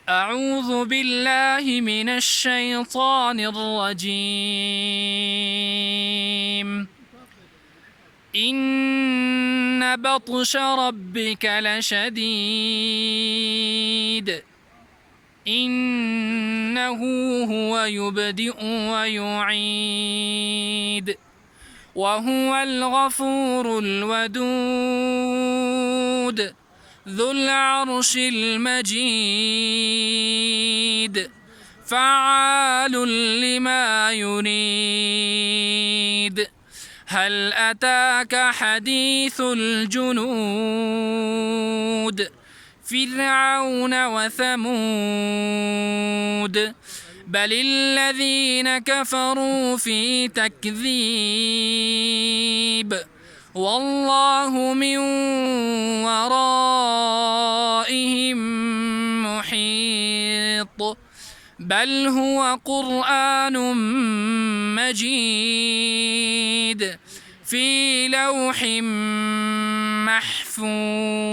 أعوذ بالله من الشيطان الرجيم. إن بطش ربك لشديد إنه هو يبدئ ويعيد وهو الغفور الودود ذو العرش المجيد فعال لما يريد. هل أتاك حديث الجنود فرعون وثمود بل الذين كفروا في تكذيب والله من ورائهم محيط بل هو قرآن مجيد في لوح محفوظ.